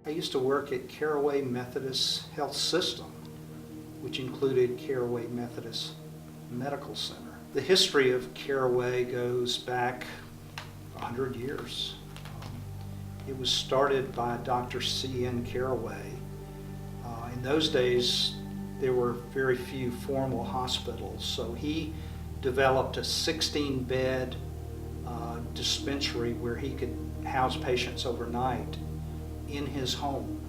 I used to work at Carraway Methodist Health System, which included Carraway Methodist Medical Center. The history of Carraway goes back 100 years. It was started by Dr. C.N. Carraway. In those days, there were very few formal hospitals, so he developed a 16-bed dispensary where he could house patients overnight in his home.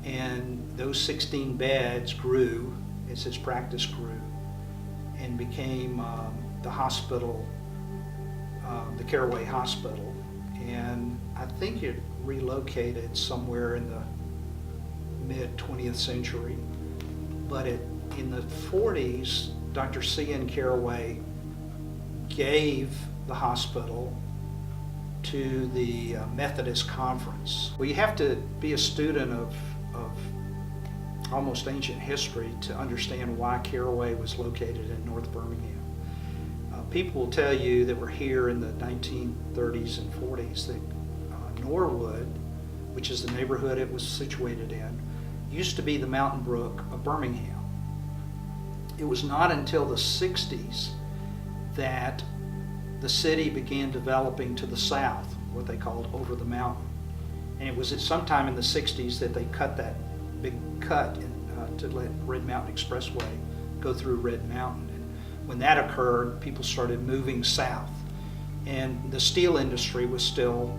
And those 16 beds grew as his practice grew and became the hospital, the Carraway Hospital. And I think it relocated somewhere in the mid-20th century. But in the 40s, Dr. C.N. Carraway gave the hospital to the Methodist Conference. Well, you have to be a student of almost ancient history to understand why Carraway was located in North Birmingham. People will tell you that were here in the 1930s and 40s that Norwood, which is the neighborhood it was situated in, used to be the Mountain Brook of Birmingham. It was not until the 60s that the city began developing to the south, what they called over the mountain. And it was at some time in the 60s that they cut that big cut to let Red Mountain Expressway go through Red Mountain. And when that occurred, people started moving south. And the steel industry was still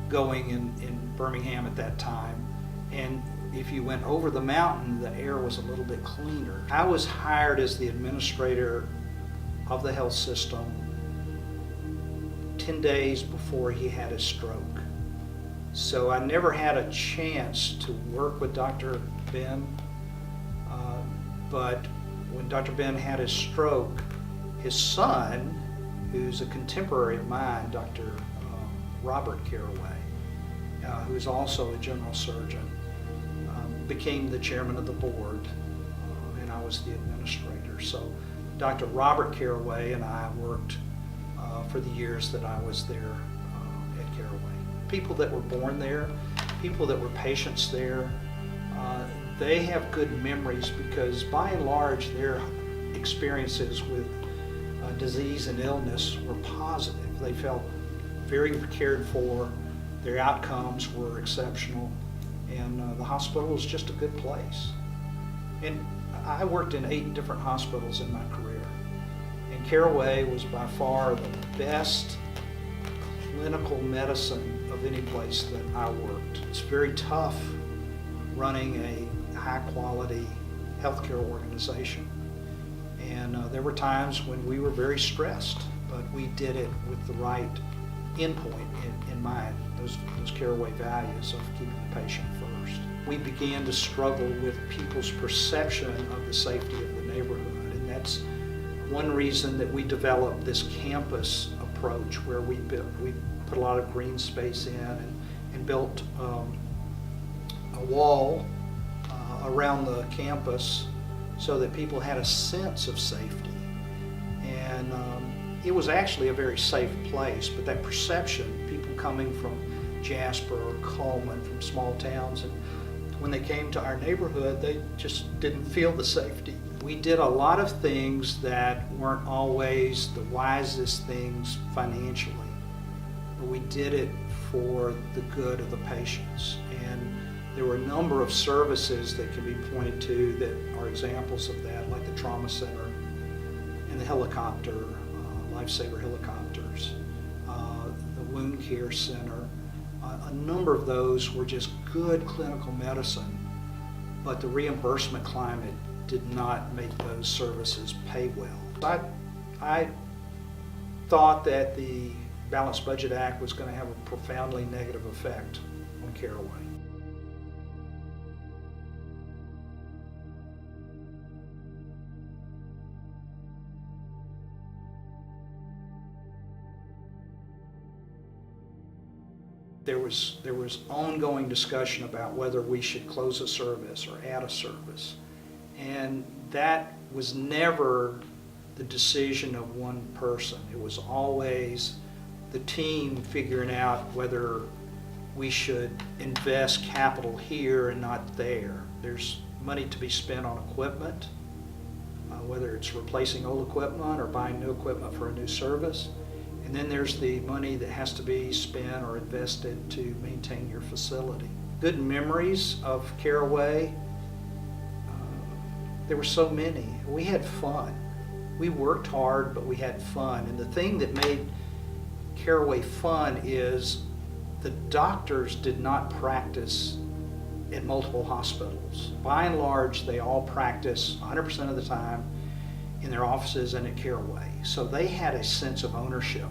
going in Birmingham at that time. And if you went over the mountain, the air was a little bit cleaner. I was hired as the administrator of the health system 10 days before he had his stroke. So I never had a chance to work with Dr. Ben, but when Dr. Ben had his stroke, his son, who's a contemporary of mine, Dr. Robert Carraway, who is also a general surgeon, became the chairman of the board, and I was the administrator. So Dr. Robert Carraway and I worked for the years that I was there at Carraway. People that were born there, people that were patients there, they have good memories because by and large their experiences with disease and illness were positive. They felt very cared for, their outcomes were exceptional, and the hospital was just a good place. And I worked in 8 different hospitals in my career, and Carraway was by far the best clinical medicine of any place that I worked. It's very tough running a high-quality healthcare organization, and there were times when we were very stressed, but we did it with the right endpoint in mind, those Carraway values of keeping the patient first. We began to struggle with people's perception of the safety of the neighborhood, and that's one reason that we developed this campus approach where we put a lot of green space in and built a wall around the campus so that people had a sense of safety. And it was actually a very safe place, but that perception, people coming from Jasper or Coleman, from small towns, and when they came to our neighborhood, they just didn't feel the safety. We did a lot of things that weren't always the wisest things financially, but we did it for the good of the patients. And there were a number of services that can be pointed to that are examples of that, like the trauma center and the helicopter, lifesaver helicopters, the wound care center. A number of those were just good clinical medicine, but the reimbursement climate did not make those services pay well. I thought that the Balanced Budget Act was going to have a profoundly negative effect on Carraway. There was ongoing discussion about whether we should close a service or add a service. And that was never the decision of one person. It was always the team figuring out whether we should invest capital here and not there. There's money to be spent on equipment, whether it's replacing old equipment or buying new equipment for a new service. And then there's the money that has to be spent or invested to maintain your facility. Good memories of Carraway. There were so many. We had fun. We worked hard, but we had fun. And the thing that made Carraway fun is the doctors did not practice at multiple hospitals. By and large, they all practice 100% of the time in their offices and at Carraway. So they had a sense of ownership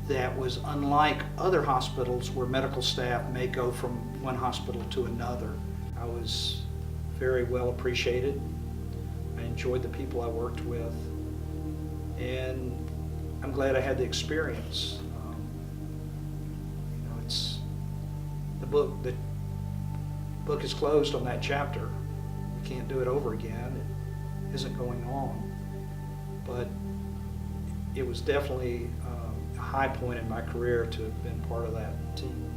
that was unlike other hospitals where medical staff may go from one hospital to another. I was very well appreciated. I enjoyed the people I worked with, and I'm glad I had the experience. It's the book is closed on that chapter. We can't do it over again. It isn't going on, but it was definitely a high point in my career to have been part of that team.